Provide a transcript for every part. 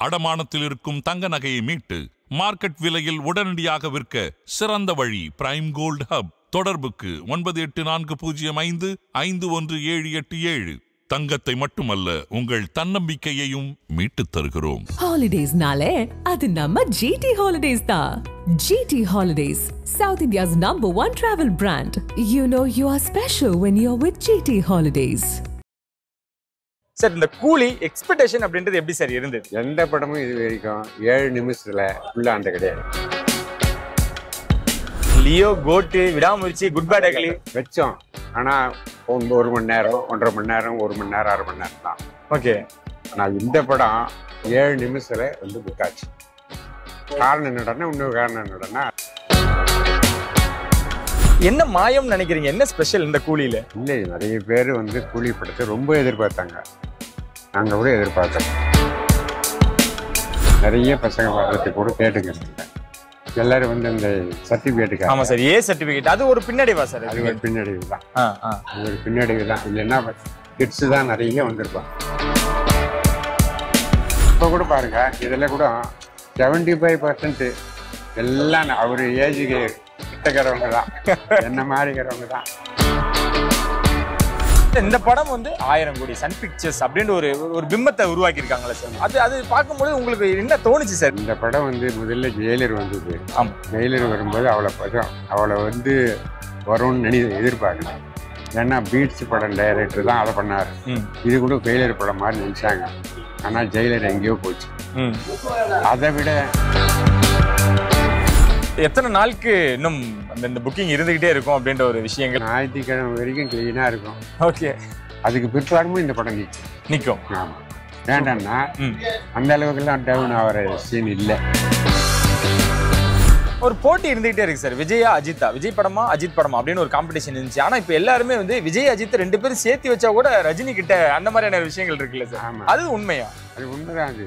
அடமானத்தில் இருக்கும் தங்க நகையை மீட்டு மார்க்கெட் விலையில் உடனடியாக விற்க சிறந்த வழி பிரைம் கோல்ட் ஹப். தொடர்புக்கு 9845551787. தங்கத்தை மட்டுமல்ல உங்கள் தன்னம்பிக்கையையும் மீட்டுத் தருகிறோம். ஹாலிடேஸ்னாலே அது நம்ம GT Holidays தான். GT Holidays, South India's #1 travel brand. You know you are special when you're with GT Holidays. Sir, இந்த கூலி எக்ஸ்பெக்டேஷன் அப்படின்றது எப்படி சார் இருந்தது? எந்த படமும் இது வரைக்கும் 7 நிமிஷத்துல உள்ள அந்த கிடையாது. லியோ, கோட்டு, விடாமுயற்சி, குட் பேட் அக்லி வச்சோம். ஆனா 1 மணி நேரம், 1.5 மணி நேரம், 1 மணி நேரம், 1/2 மணி நேரம் தான். ஓகே. ஆனா இந்த படம் 7 நிமிஷத்துல புக்காச்சு. காரணம் என்னடா, இன்னொரு காரணம் என்னடா, என்ன மாயம் நினைக்கிறீங்க? என்ன ஸ்பெஷல் இந்த கூலியில? இல்லை, நிறைய பேர் கூலி படத்தை ரொம்ப எதிர்பார்த்தாங்க. நாங்க கூட எதிர்பார்த்தோம். நிறைய பசங்க வர்றதுக்கு கூட கேட்டுங்க. எல்லாரும் இந்த சர்டிபிகேட்டுக்கு. ஆமா சார், ஏ சர்டிபிகேட். அது ஒரு பின்னடைவா சார்? அது ஒரு பின்னடைவு தான். அது ஒரு பின்னடைவு தான். இல்லைன்னா கிட்ஸ் தான் நிறைய வந்திருப்பான். இப்போ கூட பாருங்க, இதில் கூட 75% எல்லாம் அவர் ஏஜுக்கு கிட்டக்கிறவங்க தான், என்ன மாதிரிக்கிறவங்க தான். இந்த படம் 1000 கோடி சன் பிக்சர்ஸ் அப்படின்னு ஒரு பிம்பத்தை உருவாக்கி இருக்காங்களா சார்? அது பார்க்கும்போது உங்களுக்கு என்ன தோணுச்சு சார்? இந்த படம் முதல்ல ஜெயிலர் வந்தது. ஆமா, ஜெயிலர் வரும்போது அவளை வரும்னு எதிர்பார்க்கல. ஏன்னா பீட்ஸ் படம் டைரக்டர் தான் அதை பண்ணாரு. இது கூட ஃபெயிலியர் படம் மாதிரி நினைச்சாங்க. ஆனா ஜெயிலர் எங்கேயோ போச்சு. அதை விட எத்தனை நாளுக்கு இன்னும் அந்த புக்கிங் இருந்துகிட்டே இருக்கும் அப்படின்ற ஒரு விஷயங்கள்? ஞாயிற்றுக்கிழமை வரைக்கும் கிளீனா இருக்கும். ஓகே. அதுக்கு பிற்பாடுமும் இந்த படம் நிற்கும். ஆமா, வேண்டாம்னா அந்த அளவுக்கு எல்லாம் டவுன் ஆகிற சீன் இல்லை. ஒரு போட்டி இருந்துகிட்டே இருக்கு சார். விஜயா அஜித்தா, விஜய் படமா அஜித் படமா அப்படின்னு ஒரு காம்படிஷன் இருந்துச்சு. ஆனா இப்ப எல்லாருமே விஜய் அஜித் 2 பேரும் சேர்த்து வச்சா கூட ரஜினி கிட்ட அந்த மாதிரியான விஷயங்கள் இருக்குல்ல சார்? ஆமா, அது உண்மையா? அது உண்மைதான். அது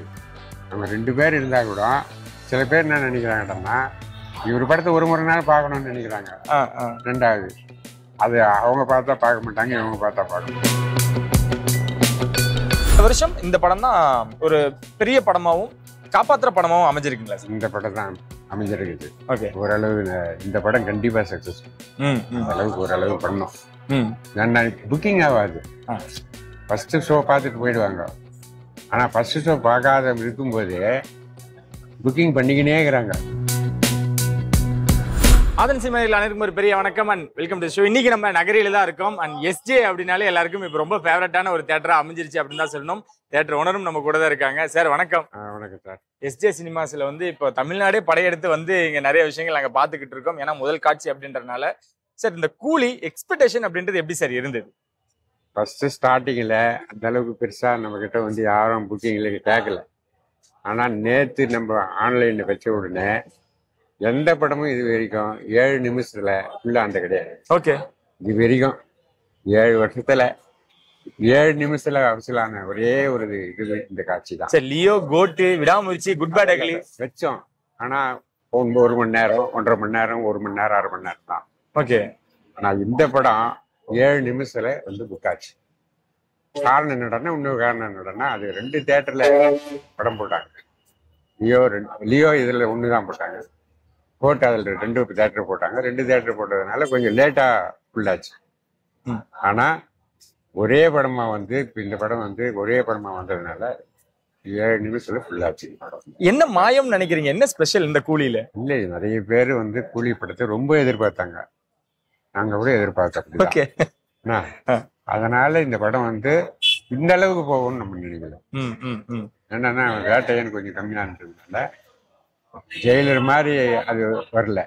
நம்ம 2 பேர் இருந்தா கூட சில பேர் என்ன நினைக்கிறாங்கன்னா, இவர் படத்தை ஒரு முறை நாள் பார்க்கணும்னு நினைக்கிறாங்க. ரெண்டாவது அது அவங்க பார்த்தா பார்க்க மாட்டாங்க, இவங்க பார்த்தா பார்க்கணும். இந்த வருஷம் இந்த படம் தான் ஒரு பெரிய படமாவும் காப்பாற்றுற படமாவும் அமைஞ்சிருக்குங்களா சார்? இந்த படம் தான் அமைஞ்சிருக்குது. ஓகே. ஓரளவு இந்த படம் கண்டிப்பா சக்சஸ். அளவுக்கு ஓரளவு பண்ணோம். ஏன்னா புக்கிங் ஆகாது. ஃபர்ஸ்ட் ஷோ பார்த்துட்டு போயிடுவாங்க. ஆனா ஃபர்ஸ்ட் ஷோ பார்க்காத இருக்கும்போது புக்கிங் பண்ணிக்கினே இருக்கிறாங்க. ஆதன் சினிமாவில் அனைவருக்கும் ஒரு பெரிய வணக்கம் அண்ட் வெல்கம் டு ஷோ. இன்னைக்கு நம்ம நகரில தான் இருக்கோம். அண்ட் எஸ்ஜே அப்படின்னாலே எல்லாருக்கும் இப்போ ரொம்ப ஃபேவரட்டான ஒரு தியேட்டரா அமைஞ்சிருச்சு அப்படின்னு தான் சொல்லணும். தியேட்டர் ஓனரும் நம்ம கூட தான் இருக்காங்க. சார் வணக்கம். வணக்கம் சார். எஸ்ஜே சினிமாஸ்ல இப்போ தமிழ்நாடே படையெடுத்து இங்க நிறைய விஷயங்கள் நாங்க பாத்துக்கிட்டு இருக்கோம். ஏன்னா முதல் காட்சி அப்படின்றதுனால. சார், இந்த கூலி எக்ஸ்பெக்டேஷன் அப்படின்றது எப்படி சார் இருந்தது? ஃபர்ஸ்ட் ஸ்டார்டிங்ல அந்த அளவுக்கு பெருசா நம்ம கிட்ட யாரும் புக்கிங்ல கேட்கல. ஆனா நேத்து நம்ம ஆன்லைன்ல வச்ச உடனே எந்த படமும் இது வரைக்கும் 7 நிமிஷத்துல உள்ள அந்த கிடையாது. ஓகே. இது வரைக்கும் 7 வருஷத்துல 7 நிமிஷத்துல அவசலான ஒரே ஒரு இது இந்த காட்சி தான். சரி, லியோ, கோட்டு, விடாமுயற்சி, குட் பேட் அக்லி வச்சோம். ஆனா 1 மணி நேரம், 1.5 மணி நேரம், 1 மணி நேரம், 1/2 மணி நேரம் தான். ஓகே. ஆனா இந்த படம் 7 நிமிஷத்துல புக்காச்சு. காரணம் என்னடா, இன்னொரு காரணம் என்னடா, அது 2 தியேட்டர்ல படம் போட்டாங்க. லியோ இதுல 1 தான் போட்டாங்க. போட்டு அதில் 2 தியேட்டர் போட்டாங்க. 2 தியேட்டர் போட்டதுனால கொஞ்சம் லேட்டா ஃபுல்லாச்சு. ஆனா ஒரே படமா இந்த படம் ஒரே படமா வந்ததுனால 7 நிமிஷத்துல ஃபுல்லாச்சு. என்ன மாயம் நினைக்கிறீங்க? என்ன ஸ்பெஷல் இந்த கூலியில? இல்லை, நிறைய பேர் கூலி படத்தை ரொம்ப எதிர்பார்த்தாங்க. நாங்க கூட எதிர்பார்த்தோம். ஓகே. அதனால இந்த படம் இந்த அளவுக்கு போகும்னு நம்ம நினைக்கல. என்னன்னா வேட்டையன் கொஞ்சம் கம்மியா இருந்ததுனால ஜெயிலர் மாதிரி அது வரல.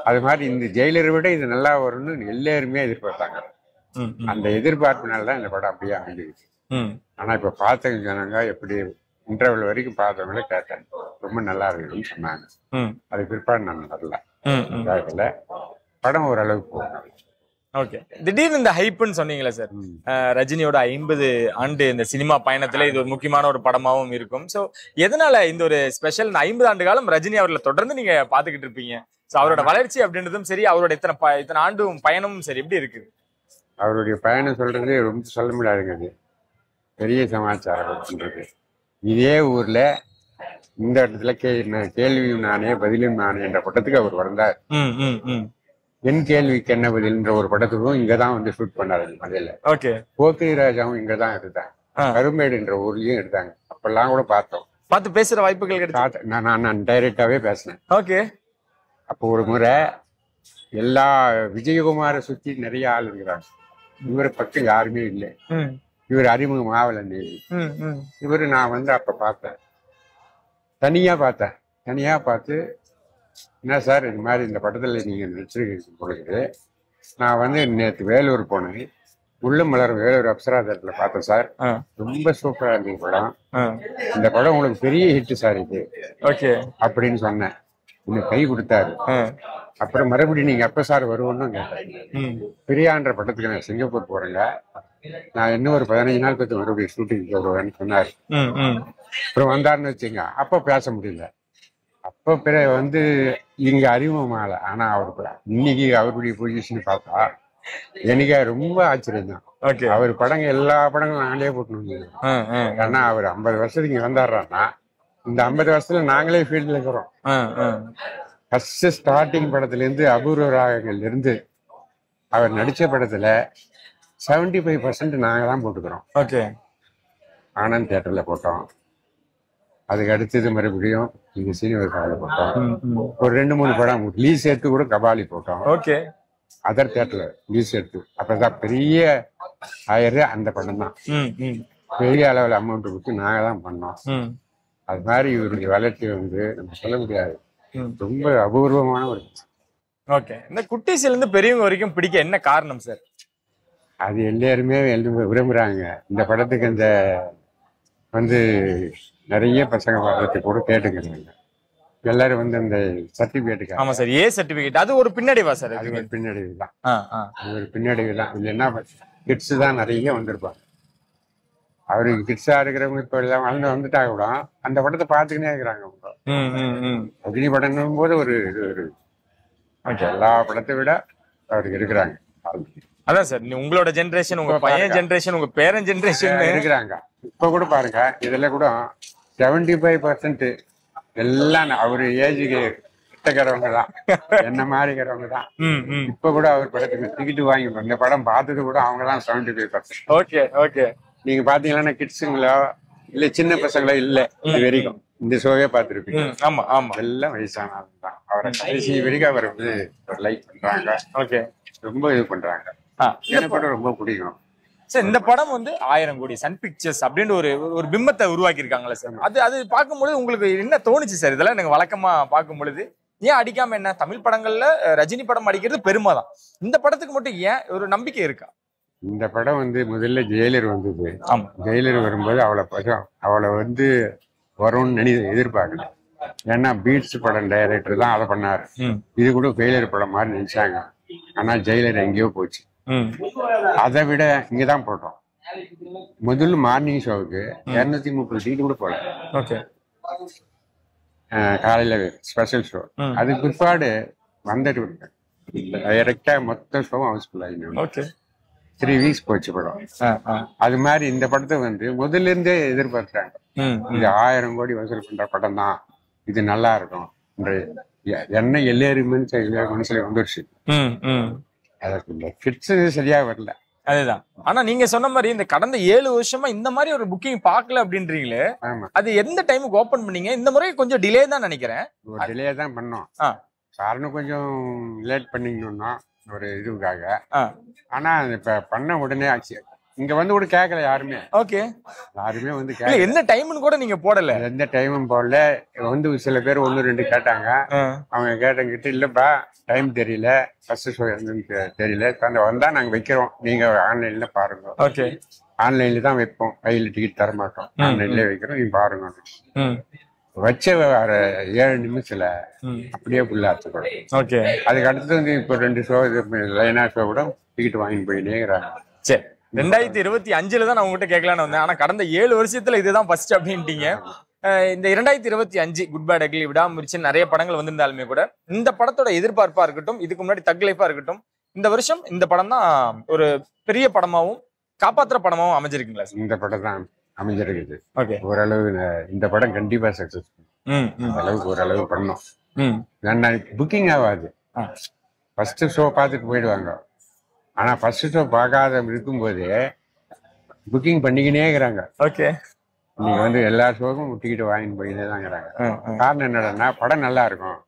அது மாதிரி இந்த ஜெயிலரை விட இது நல்லா வரும்னு எல்லாருமே எதிர்பார்த்தாங்க. அந்த எதிர்பார்ப்பினால்தான் இந்த படம் அப்படியே அமைஞ்சிருச்சு. ஆனா இப்ப பார்த்த ஜனங்க எப்படி இன்டர்வல் வரைக்கும் பார்த்தவங்களே கேட்டாங்க, ரொம்ப நல்லா இருக்குன்னு சொன்னாங்க. அது பிற்பாடு நான் வரல. படம் ஓரளவுக்கு போகும். ஓகே. திடீர்னு இந்த ஹைப்னு சொன்னீங்களா சார்? ரஜினியோட 50 ஆண்டு இந்த சினிமா பயணத்துல இது ஒரு முக்கியமான ஒரு படமாவும் இருக்கும். சோ எதனால இந்த ஒரு ஸ்பெஷல் 50 ஆண்டு காலம் ரஜினி அவர்களை தொடர்ந்து நீங்க பாத்துக்கிட்டு இருப்பீங்க? சோ அவரோட வளர்ச்சி அப்படின்றதும் சரி, அவரோட இத்தனை ஆண்டும் பயணமும் சரி எப்படி இருக்கு? அவருடைய பயணம் சொல்றது ரொம்ப சொல்ல முடியாதுங்க. அது பெரிய சமாச்சாரம் பண்றது. இதே ஊர்ல இந்த இடத்துல கேள்வியும் நானே பதிலும் நானே என்ற படத்துக்கு அவர் வந்தார். என் கேள்விக்கு என்ன பதில்ன்ற ஒரு படத்துக்கும் இங்கதான் வந்து ஷூட் பண்ணாரு மலையில. போக்கிரி ராஜாவும் இங்கதான் எடுத்தாங்க, கரும்பேடுன்ற ஊர்லயும் எடுத்தாங்க. அப்பெல்லாம் கூட பார்த்து பேசுற வாய்ப்புகள் கிடைச்சு நான் டைரக்டாவே பேசினேன். அப்போ ஒரு முறை எல்லா விஜயகுமாரை சுத்தி நிறைய ஆள் இருக்கிறாங்க, இவரை பக்கம் யாருமே இல்லை, இவர் அறிமுகம் ஆவல. இவரு நான் வந்து அப்ப பார்த்தேன், தனியா பார்த்து என்ன சார் இது மாதிரி இந்த படத்துல நீங்க நடிச்சிருக்கீங்க பொழுது, நான் வந்து நேற்று வேலூர் போனேன், உள்ள மலர் வேலூர் அப்சரா தேட்டர்ல பார்த்தேன் சார், ரொம்ப சூப்பரா இருந்தது படம், இந்த படம் உங்களுக்கு பெரிய ஹிட் சார் இது அப்படின்னு சொன்னேன். இன்னும் கை கொடுத்தாரு. அப்புறம் மறுபடியும் நீங்க எப்ப சார் வருவோம்னு கேட்டேன். பிரியான்ற படத்துக்கு நான் சிங்கப்பூர் போறேங்க, நான் இன்னும் ஒரு 15 நாள் பத்தி மறுபடியும் ஷூட்டிங் வருவேன்னு சொன்னாரு. அப்புறம் வந்தாருன்னு வச்சுங்க, அப்ப பேச முடியல. அப்ப பிறகு வந்து இங்க அறிமுகமால. ஆனா அவருக்கு இன்னைக்கு அவருடைய பொசிஷன் பார்த்தா எனக்கு ரொம்ப ஆச்சரியம் தான். அவர் படங்கள் எல்லா படங்களும் நாங்களே போட்டு, ஏன்னா அவர் 50 வருஷத்துக்கு இங்க வந்தாடுறாருன்னா இந்த 50 வருஷத்துல நாங்களே ஃபீல்ட்ல இருக்கிறோம். ஃபர்ஸ்ட் ஸ்டார்டிங் படத்துல இருந்து அபூர்வ ராகங்கள்ல இருந்து அவர் நடிச்ச படத்துல 75% நாங்க தான் போட்டுக்கிறோம். ஆனந்த் தியேட்டர்ல போட்டோம், அதுக்கு அடுத்தது மறுபடியும் இங்க சீனிவாசாவில போட்டோம், ஒரு 2-3 படம் லீஸ் எடுத்து கூட கபாலி போட்டோம். அதர் தியேட்டர்ல லீஸ் எடுத்து அப்பதான் பெரிய ஆயிரம் அந்த படம் தான் பெரிய அளவுல அமௌண்ட் கொடுத்து நாங்க தான் பண்ணோம். அது மாதிரி இவருடைய வளர்ச்சி வந்து நம்ம சொல்ல முடியாது, ரொம்ப அபூர்வமான ஒரு. இந்த குட்டீஸ்ல இருந்து பெரியவங்க வரைக்கும் பிடிக்க என்ன காரணம் சார்? அது எல்லாருமே விரும்புறாங்க. இந்த படத்துக்கு இந்த வந்து நிறைய பசங்க வர்றதுக்கு கூட கேட்டுக்கிறாங்க. எல்லாரும் வந்து இந்த சர்டிபிகேட்டுக்கு. ஆமா சார், சர்டிபிகேட் அது ஒரு பின்னடைவா சார்? அது ஒரு பின்னடைவு தான், அது ஒரு பின்னடைவு தான். இது என்ன கிட்ஸ் தான் நிறைய வந்திருப்பாங்க. அவருக்கு கிட்ஸா இருக்கிறவங்க இப்ப எல்லாம் வந்துட்டாங்க கூட அந்த படத்தை பார்த்துக்கினே இருக்கிறாங்க. ரஜினி படம் போது ஒரு எல்லா படத்தை விட அவருக்கு இருக்கிறாங்க. அதான் சார், உங்களோட ஜெனரேஷன், உங்க பையன் ஜெனரேஷன், உங்க பேரன் ஜெனரேஷன் இருக்கிறாங்க. இப்ப கூட பாருங்க, இதுல கூட 75% எல்லாம் அவரு ஏஜுக்கு கிட்டக்கிறவங்க தான், என்ன மாதிரி இருக்கிறவங்க தான். இப்ப கூட அவர் படத்துக்கு டிக்கெட் வாங்கி இந்த படம் பார்த்தது கூட அவங்க தான் 75%. நீங்க பாத்தீங்கன்னா கிட்ஸுங்களோ இல்ல சின்ன பசங்களோ இல்ல இது வரைக்கும் இந்த ஷோவே பார்த்துருப்பீங்க. ஆமா ஆமா, எல்லாம் வயசானது தான். அவரை கடைசி வரைக்கும் அவர் வந்து லைக் பண்றாங்க, ரொம்ப இது பண்றாங்க. எனக்கு படம் ரொம்ப பிடிக்கும் சார். இந்த படம் வந்து 1000 கோடி சன் பிக்சர்ஸ் அப்படின்னு ஒரு பிம்பத்தை உருவாக்கி இருக்காங்களா சார்? அது பார்க்கும்போது உங்களுக்கு என்ன தோணுச்சு சார்? இதெல்லாம் எனக்கு வழக்கமா பார்க்கும் பொழுது ஏன் அடிக்காம என்ன, தமிழ் படங்கள்ல ரஜினி படம் அடிக்கிறது பெருமை தான், இந்த படத்துக்கு மட்டும் ஏன் ஒரு நம்பிக்கை இருக்கா? இந்த படம் வந்து முதல்ல ஜெயிலர் வந்தது. ஜெயிலர் வரும்போது அவளை வந்து வரும்னு எதிர்பார்க்கல. ஏன்னா பீட்ஸ் படம் டைரக்டர் தான் அதை பண்ணாரு. இது கூட ஃபெயிலியர் படம் மாதிரி நினைச்சாங்க. ஆனா ஜெயிலர் எங்கேயோ போச்சு. அதை விட இங்கதான் போட்டோம். முதல்ல மார்னிங் ஷோவுக்கு 230 சீட் கூட போல, காலையில ஸ்பெஷல் ஷோ. அதுக்கு பிற்பாடு வந்துட்டு டைரக்டா மொத்த ஷோவும் ஹவுஸ்ஃபுல் ஆகிடும். 3 வீக்ஸ் போச்சு படம். அது மாதிரி இந்த படத்தை வந்து முதல்ல இருந்தே எதிர்பார்த்தாங்க, இது 1000 கோடி வசூல் பண்ற படம் தான், இது நல்லா இருக்கும் என்ன எல்லாருமே மனசுல வந்துருச்சு. அதற்கு இந்த கிட்ஸ் சரியா வரல. அதுதான். ஆனா நீங்க சொன்ன மாதிரி இந்த கடந்த 7 வருஷமா இந்த மாதிரி ஒரு புக்கிங் பாக்கல அப்படின்றீங்களே, அது எந்த டைமுக்கு ஓபன் பண்ணீங்க? இந்த முறை கொஞ்சம் டிலே தான் நினைக்கிறேன். டிலே தான் பண்ணோம். காரணம் கொஞ்சம் லேட் பண்ணிக்கணும்னா ஒரு இதுக்காக. ஆனா இப்ப பண்ண உடனே ஆச்சு. இங்க வந்து கூட கேட்கல யாருமே. யாருமே வந்து கேட்கல. எந்த டைம்னு கூட நீங்க போடல? எந்த டைமும் போடல. வந்து சில பேர் 1-2 கேட்டாங்க. அவங்க கேட்டங்கிட்டு இல்லப்பா டைம் தெரியல, ஃபர்ஸ்ட் ஷோ தெரியல, வந்தா நாங்க வைக்கிறோம், நீங்க ஆன்லைன்ல பாருங்க. ஆன்லைன்ல தான் வைப்போம், கையில டிக்கெட் தர மாட்டோம், ஆன்லைன்ல வைக்கிறோம், நீங்க பாருங்க. வச்ச 7 நிமிஷத்துல அப்படியே ஃபுல்லா ஆச்சு. அதுக்கு அடுத்தது வந்து இப்ப 2 ஷோ லைனா ஷோ கூட டிக்கெட் வாங்கி போயினேங்கிறாங்க. சரி, 2025 தான் நான் உங்ககிட்ட கேட்கலான்னு வந்தேன். ஆனா கடந்த 7 வருஷத்துல இதுதான் ஃபர்ஸ்ட் அப்படின்ட்டீங்க. இந்த 2025 குட் பேட் அக்லி, விடாமுயற்சி நிறைய படங்கள் வந்திருந்தாலுமே கூட இந்த படத்தோட எதிர்பார்ப்பா இருக்கட்டும், இதுக்கு முன்னாடி தக் லைஃபா இருக்கட்டும், இந்த வருஷம் இந்த படம் தான் ஒரு பெரிய படமாவும் காப்பாற்றுற படமாவும் அமைஞ்சிருக்குங்களா? இந்த படம் தான் அமைஞ்சிருக்குது. ஓரளவு இந்த படம் கண்டிப்பா சக்சஸ். அளவுக்கு ஓரளவு பண்ணோம். புக்கிங் ஆகாது. ஃபர்ஸ்ட் ஷோ பார்த்துட்டு போயிடுவாங்க. ஆனா ஃபர்ஸ்ட் ஷோ பார்க்காத இருக்கும்போது புக்கிங் பண்ணிக்கினே இருக்கிறாங்க. ஓகே, நீங்க வந்து எல்லா ஷோக்கும் டிக்கெட் வாங்கிட்டு போயிட்டே தான் இருக்கிறாங்க. காரணம் என்னன்னா படம் நல்லா இருக்கும்,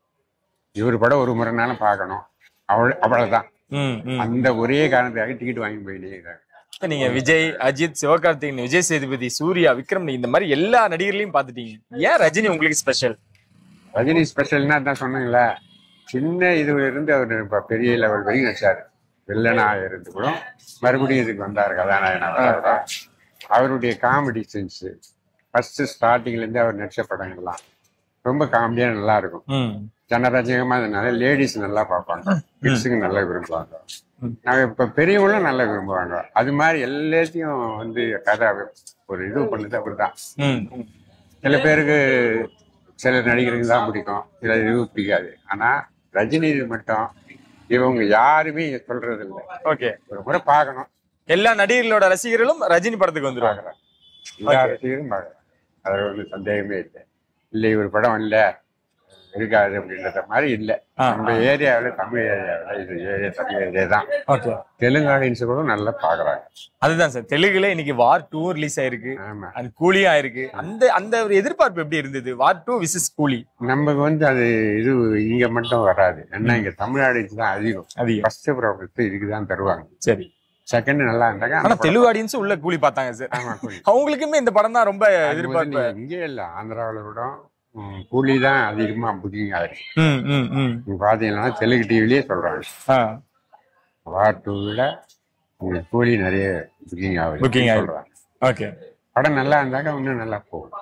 இவர் படம் ஒரு முறைனாலும் பார்க்கணும், அவ்வளவுதான். அந்த ஒரே காரணத்துக்காக டிக்கெட் வாங்கி போயிட்டே இருக்கிறாங்க. நீங்க விஜய், அஜித், சிவகார்த்திகேயன், விஜய் சேதுபதி, சூர்யா, விக்ரம் இந்த மாதிரி எல்லா நடிகர்களையும் பாத்துட்டீங்க. ஏன் ரஜினி உங்களுக்கு ஸ்பெஷல்? ரஜினி ஸ்பெஷல்னா தான் சொன்னீங்களா, சின்ன இதுல இருந்து அவர் பெரிய லெவல் வரைக்கும் நடிச்சாரு. வில்லனா இருந்து கூட மறுபடியும் இதுக்கு வந்தாரு கதாநாயகனா. அவருடைய காமெடி சென்ஸ் ஃபர்ஸ்ட் ஸ்டார்டிங்ல இருந்து அவர் நடிச்ச படங்கள்லாம் ரொம்ப காமெடியா நல்லா இருக்கும். ஜனரஞ்சகமா இருந்தனால லேடிஸ் நல்லா பார்ப்பாங்க, கிட்ஸுக்கு நல்லா விரும்புவாங்க, நாங்க இப்ப பெரியவங்களும் நல்லா விரும்புவாங்க. அது மாதிரி எல்லாத்தையும் வந்து கதை ஒரு இது பண்ணுது அப்படிதான். சில பேருக்கு சில நடிகருக்கு தான் பிடிக்கும், சில இது பிடிக்காது. ஆனா ரஜினி மட்டும் இவங்க யாருமே சொல்றது இல்லை. ஓகே, ஒரு முறை பார்க்கணும். எல்லா நடிகர்களோட ரசிகர்களும் ரஜினி படத்துக்கு வந்துருவாங்க. எல்லா ரசிகரும் பார்க்கலாம், அதுல ஒரு சந்தேகமே இல்லை. இல்லை ஒரு படம் இல்லை இருக்காது அப்படின்றத மாதிரி இல்லை. நம்ம ஏரியாவில் தமிழ் ஏரியாவில் இது ஏரியா தமிழ் ஏரியா தான். ஓகே, தெலுங்கு ஆடியன்ஸ் கூட நல்லா பாக்குறாங்க. அதுதான் சார், தெலுங்குல இன்னைக்கு வார் 2 ரிலீஸ் ஆயிருக்கு, அது கூலி ஆயிருக்கு. அந்த ஒரு எதிர்பார்ப்பு எப்படி இருந்தது? வார் 2 விசஸ் கூலி. நமக்கு வந்து அது இது இங்க மட்டும் வராது, ஏன்னா இங்க தமிழ் ஆடியன்ஸ் தான் அதிகம். ஃபர்ஸ்ட் ப்ராஃபிட் இதுக்குதான் தருவாங்க. சரி, செகண்ட் நல்லா இருந்தாங்க. ஆனா தெலுங்கு ஆடியன்ஸ் உள்ள கூலி பார்த்தாங்க சார். அவங்களுக்குமே இந்த படம் தான் ரொம்ப எதிர்பார்ப்பு. இங்கே இல்ல, ஆந்திராவில கூட கூலி தான் அதிகமா புக்கிங் ஆயிருக்கு. பாத்தீங்கன்னா தெலுங்கு டிவிலேயே சொல்றாங்க வார் 2ல உங்களுக்கு கூலி நிறைய புக்கிங் ஆகுது. ஓகே, படம் நல்லா இருந்தாக்க இன்னும் நல்லா போகும்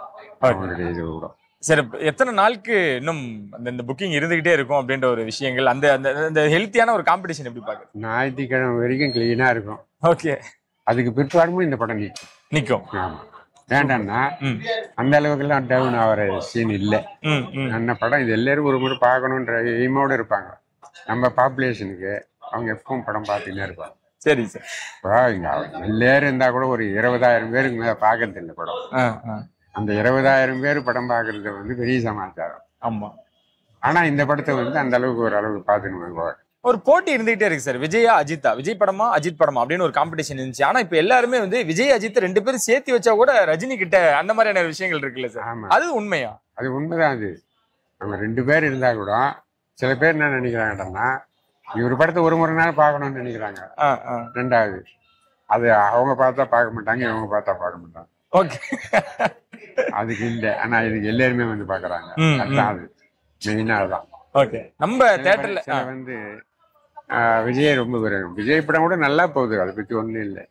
அவங்களுடைய இது கூட. சரி, எத்தனை நாளுக்கு இன்னும் அந்த புக்கிங் இருந்துகிட்டே இருக்கும் அப்படின்ற ஒரு விஷயங்கள், அந்த அந்த ஹெல்த்தியான ஒரு காம்படிஷன் எப்படி பாக்குறது? ஞாயிற்றுக்கிழமை வரைக்கும் கிளீனா இருக்கும். ஓகே, அதுக்கு பிற்பாடும் இந்த படம் நிக்கும். ஆமா, வேண்டாம்னா அந்த அளவுக்கு எல்லாம் டவுன் ஆகிற சீன் இல்லை. அந்த படம் இது எல்லாரும் ஒரு முறை பார்க்கணுன்ற எய்மோட இருப்பாங்க. நம்ம பாப்புலேஷனுக்கு அவங்க எப்பவும் படம் பார்த்துக்கிட்டே இருப்பாங்க. சரி சார், எல்லாரும் இருந்தா கூட ஒரு 20,000 பேருக்கு மேல பாக்குறது இல்லை படம். அந்த 20,000 பேர் படம் பாக்குறது வந்து பெரிய சமாச்சாரம். ஆமா, ஆனா இந்த படத்தை வந்து அந்த அளவுக்கு ஒரு அளவுக்கு பாத்துக்கணும். ஒரு போட்டி இருந்துகிட்டே இருக்கு சார், விஜயா அஜித்தா, விஜய் படமா அஜித் படமா அப்படின்னு ஒரு காம்படிஷன் இருந்துச்சு. ஆனா இப்ப எல்லாருமே வந்து விஜய் அஜித் 2 பேரும் சேர்த்து வச்சா கூட ரஜினி கிட்ட அந்த மாதிரியான விஷயங்கள் இருக்குல்ல சார்? ஆமா, அது உண்மையா? அது உண்மைதான். அது நம்ம 2 பேர் இருந்தா கூட சில பேர் என்ன நினைக்கிறாங்கன்னா இவர் படத்தை ஒரு முறை நாள் பார்க்கணும்னு நினைக்கிறாங்க. ரெண்டாவது அது அவங்க பார்த்தா பார்க்க மாட்டாங்க, இவங்க பார்த்தா பார்க்க மாட்டாங்க. ஓகே, அதுக்கு இல்லை. ஆனா இதுக்கு எல்லாருமே வந்து பாக்குறாங்க. அதுதான் அது மெயினா தான். ஓகே, நம்ம தியேட்டர்ல வந்து விஜய் ரொம்ப விரும்பும். விஜய் படம் கூட நல்லா போகுது, அதை பத்தி ஒண்ணும் இல்லை.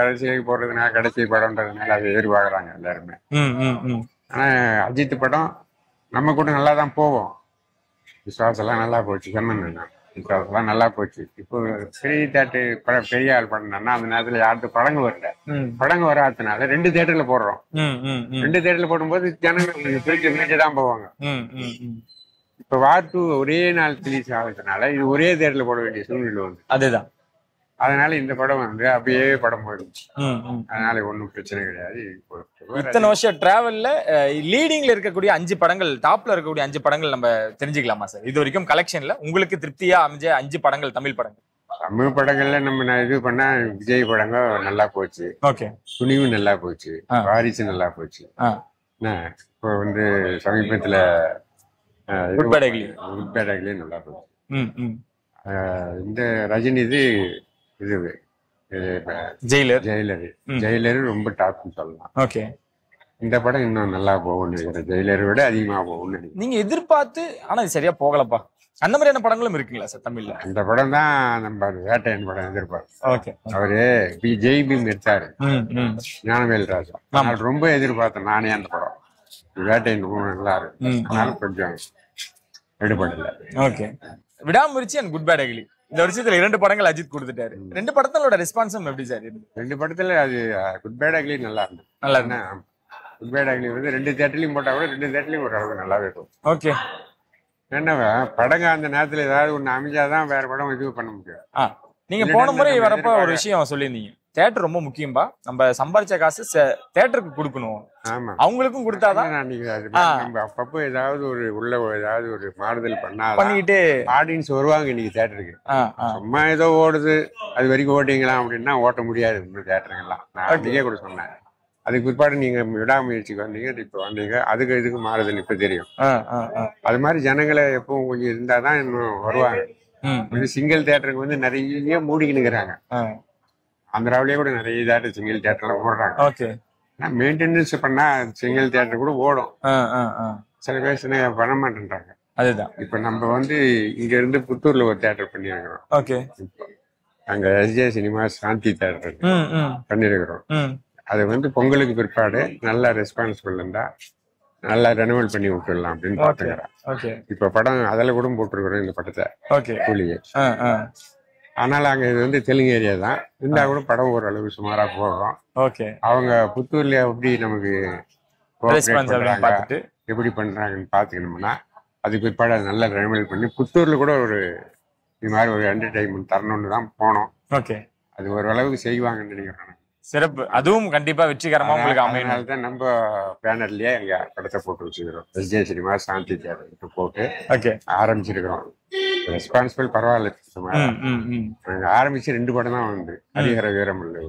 அரசியலுக்கு போடுறதுனால கடைசி படம்ன்றதுனால அதை எதிர்பார்க்கறாங்க எல்லாருமே. ஆனா அஜித் படம் நம்ம கூட நல்லா தான் போவோம். விசுவாசம் எல்லாம் நல்லா போச்சு, சொன்னேன் விசுவாசம் எல்லாம் நல்லா போச்சு. இப்போ பெரிய தேட்டர் படம் பெரிய ஆள் பண்ணா அந்த நேரத்துல யாருக்கு படங்க வரல. படங்க வராதனால 2 தேட்டர்ல போடுறோம். 2 தேட்டர்ல போடும்போது ஜனங்கள் பிரிச்சு தான் போவாங்க. இப்ப வார் 2 ஒரே நாள் ரிலீஸ் ஆகுறதுனால இது ஒரே தேட்டர்ல போட வேண்டிய சூழ்நிலை வந்து. அதுதான், அதனால இந்த படம் வந்து அப்படியே படம் போயிடுச்சு. அதனால ஒன்றும் பிரச்சனை கிடையாது. இத்தனை வருஷம் டிராவல்ல லீடிங்ல இருக்கக்கூடிய 5 படங்கள், டாப்ல இருக்கக்கூடிய 5 படங்கள் நம்ம தெரிஞ்சுக்கலாமா சார்? இது வரைக்கும் கலெக்ஷன்ல உங்களுக்கு திருப்தியா அமைஞ்ச 5 படங்கள், தமிழ் படங்கள். தமிழ் படங்கள்ல நம்ம இது பண்ணா விஜய் படங்கள் நல்லா போச்சு. ஓகே, துணிவு நல்லா போச்சு, வாரிசு நல்லா போச்சு. இப்போ வந்து சமீபத்துல குட் பேட் அக்லி நல்லா போச்சு. இந்த ரஜினி இது ஜெயிலர் ரொம்ப டாப்னு சொல்லலாம். ஓகே, இந்த படம் இன்னும் நல்லா போகும்னு நினைக்கிறேன், ஜெயிலரை விட அதிகமா போகும்னு நினைக்கிறேன். நீங்க எதிர்பார்த்து ஆனா இது சரியா போகலப்பா அந்த மாதிரியான படங்களும் இருக்குங்களா சார் தமிழ்ல? அந்த படம் தான் நம்ம வேட்டையன் படம் எதிர்பார்த்தோம். ஓகே, அவரு ஜெய்பீம் எடுத்தாரு ஞானவேல் ராஜா. ஆனால் ரொம்ப எதிர்பார்த்தேன் நானே அந்த படம். வேட்டையன் நல்லா இருக்கு, அதனால கொஞ்சம் எடுபடல. ஓகே, விடாமுயற்சி அண்ட் குட் பேட் அக்லி இந்த வருஷத்துல 2 படங்கள் அஜித் கொடுத்துட்டாரு. 2 படங்களோட ரெஸ்பான்ஸும் எப்படி சார் இருக்கு? 2 படத்துல அது குட் பேட் அக்லி நல்லா இருந்தது. நல்லா இருந்தா குட் பேட் அக்லி வந்து 2 தியேட்டர்லயும் போட்டா கூட 2 தியேட்டர்லயும் ஒரு அளவு நல்லாவே இருக்கும். ஓகே, என்னவா படங்க அந்த நேரத்துல ஏதாவது ஒண்ணு அமைஞ்சாதான் வேற படம் இது பண்ண முடியும். நீங்க போன முறை வரப்ப ஒரு விஷயம் சொல்லியிருந்தீங்க, தியேட்டர் ரொம்ப முக்கியம்பா, நம்ம சம்பாதிச்ச காசு தியேட்டருக்கு கொடுக்கணும், ஆமா அவங்களுக்கும் கொடுத்தாதான் நீங்க அது மாதிரி நம்ம அப்பப்போ ஏதாவது ஒரு ஏதாவது ஒரு மாறுதல் பண்ணிக்கிட்டு ஆடியன்ஸ் வருவாங்க இன்னைக்கு தியேட்டருக்கு. சும்மா ஏதோ ஓடுது அது வரைக்கும் ஓட்டிங்களா அப்படின்னா ஓட்ட முடியாது இன்னும் தியேட்டருங்கெல்லாம். நான் அன்றைக்கே கூட சொன்னேன். அதுக்கு பிற்பாடு நீங்க விடாமுயற்சிக்கு வந்தீங்க, இப்ப வந்தீங்க, அதுக்கு இதுக்கு மாறுதல் இப்ப தெரியும். அது மாதிரி ஜனங்களை எப்பவும் கொஞ்சம் இருந்தாதான் இன்னும் வருவாங்க. சிங்கிள் தியேட்டருக்கு வந்து நிறைய மூடிக்கினுங்கிறாங்க. ஆந்திராவிலேயே கூட நிறைய தியேட்டர் சிங்கிள் தியேட்டர்லாம் போடுறாங்க. மெயின்டெனன்ஸ் பண்ணா சிங்கிள் தியேட்டர் கூட ஓடும். சில பேர் பண்ண மாட்டேன்றாங்க. அதுதான் இப்ப நம்ம வந்து இங்க இருந்து புத்தூர்ல ஒரு தியேட்டர் பண்ணிருக்கிறோம். அங்க எஸ்ஜே சினிமா சாந்தி தியேட்டர் பண்ணிருக்கிறோம். அது வந்து பொங்கலுக்கு பிற்பாடு நல்லா ரெஸ்பான்சிபிள் இருந்தா நல்லா ரெனோவேட் பண்ணி விட்டுடலாம் அப்படின்னு பாத்துக்கிறேன். இப்ப படம் அதில் கூட போட்டுருக்கிறோம் இந்த படத்தை கூலியே. ஆனாலும் அங்க இது வந்து தெலுங்கு ஏரியா தான் இருந்தா கூட படம் ஓரளவு சுமாரா போகும். அவங்க புத்தூர்ல எப்படி நமக்கு எப்படி பண்றாங்கன்னு பாத்துக்கணும்னா அதுக்கு பிற்பாடு அது நல்லா ரெனோவேட் பண்ணி புத்தூர்ல கூட ஒரு இது மாதிரி ஒரு என்டர்டைன்மெண்ட் தரணும்னு தான் போனோம். அது ஓரளவுக்கு செய்வாங்கன்னு நினைக்கிறேன். சிறப்பு. அதுவும் கண்டிப்பா வெற்றிகரமா உங்களுக்கு அமையனால தான் நம்ம பேனர்லயே எங்க படத்தை போட்டு வச்சுக்கிறோம். எஸ்ஜே சினிமா சாந்தி தியேட்டர் போட்டு ஆரம்பிச்சிருக்கிறோம். ரெஸ்பான்சிபிள் பரவாயில்ல. நாங்க ஆரம்பிச்சு 2 படம் தான் வந்து ஹரிஹர வீரமல்ல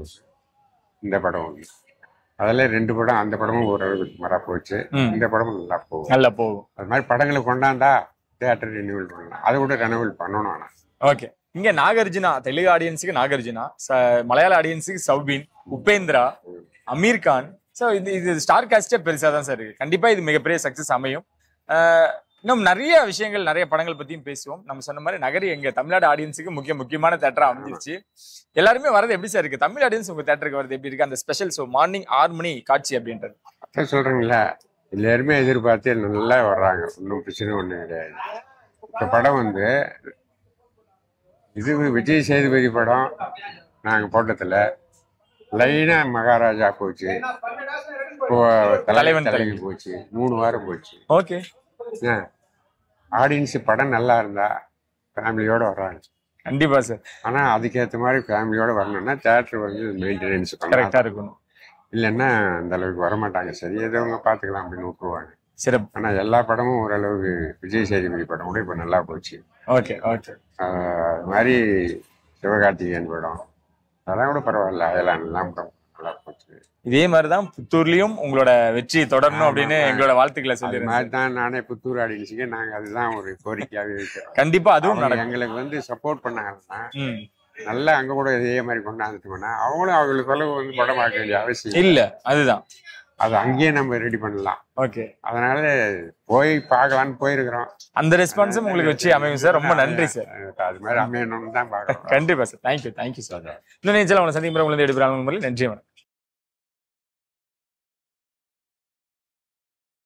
இந்த படம் வந்து அதுல 2 படம். அந்த படமும் ஓரளவுக்கு சுமாரா போச்சு. இந்த படமும் நல்லா போகும். அது மாதிரி படங்களை கொண்டாந்தா தியேட்டர் ரெனியூவல் பண்ணலாம். அதை கூட ரெனியூவல் பண்ணணும். ஆனா இங்க நாகார்ஜுனா தெலுங்கு ஆடியன்ஸுக்கு நாகார்ஜுனா, மலையாள ஆடியன்ஸுக்கு சௌபின், உபேந்திரா, அமீர் கான். ஸோ இது ஸ்டார் காஸ்டே பெருசா தான் சார் இருக்கு. கண்டிப்பா இது மிகப்பெரிய சக்சஸ் அமையும். இன்னும் நிறைய விஷயங்கள் நிறைய படங்கள் பத்தியும் பேசுவோம். நம்ம சொன்ன மாதிரி நகரி எங்க தமிழ்நாடு ஆடியன்ஸுக்கு முக்கியமான தேட்டரா அமைஞ்சிருச்சு. எல்லாருமே வரது எப்படி சார் இருக்கு? தமிழ் ஆடியன்ஸ் உங்க தேட்டருக்கு வரது எப்படி இருக்கு? அந்த ஸ்பெஷல் ஷோ மார்னிங் 6 மணி காட்சி அப்படின்றது சொல்றீங்களா? எல்லாருமே எதிர்பார்த்து நல்லா வர்றாங்க. ஒன்றும் பிரச்சனை ஒன்றும் கிடையாது. இந்த படம் வந்து இது விஜய் சேதுபதி படம். நாங்க போட்டதுல லைனா மகாராஜா போச்சு, தலைவன் தலைவி போச்சு, 3 வாரம் போச்சு. ஆடியன்ஸ் படம் நல்லா இருந்தா ஃபேமிலியோட வர்றாங்க. கண்டிப்பா சார். ஆனா அதுக்கேற்ற மாதிரி ஃபேமிலியோட வரணும்னா தியேட்டர் வந்து மெயின்டெனன்ஸ் கரெக்டா இருக்கணும். இல்லைன்னா அந்த அளவுக்கு வரமாட்டாங்க. சரி எதவங்க பாத்துக்கலாம் அப்படின்னு விட்டுருவாங்க. சிறப்பு. ஆனா எல்லா படமும் ஓரளவுக்கு விஜய் சேதுபதி படம் கூட இப்ப நல்லா போச்சு. அது மாதிரி சிவகார்த்திகேயன் படம் அதெல்லாம் கூட பரவாயில்ல. அதெல்லாம் நல்லா போச்சு. இதே மாதிரிதான் புத்தூர்லயும் உங்களோட வெற்றி தொடரணும் அப்படின்னு எங்களோட வாழ்த்துக்களை சொல்லி மாதிரிதான் நானே புத்தூர் ஆடியன்ஸுக்கு நாங்க அதுதான் ஒரு கோரிக்கையாவே இருக்கிறோம். கண்டிப்பா அதுவும் எங்களுக்கு வந்து சப்போர்ட் பண்ணாங்கன்னா நல்லா அங்க கூட இதே மாதிரி கொண்டாந்துட்டோம்னா அவங்களும் அவங்களுக்கு அளவு வந்து படம் பார்க்க வேண்டிய அவசியம் இல்ல. அதுதான் அது அங்கேயே நம்ம ரெடி பண்ணலாம். அதனால போய் பார்க்கலான்னு போயிருக்கிறோம். அந்த ரெஸ்பான்ஸும் உங்களுக்கு வச்சு அமையும் சார். ரொம்ப நன்றி சார். அது மாதிரி அமையணும்னு தான் பார்க்கணும். கண்டிப்பா சார். Thank you sir. இன்னும் உங்களை சந்திக்கும் முறையில் எடுக்கிறாங்க. நன்றி.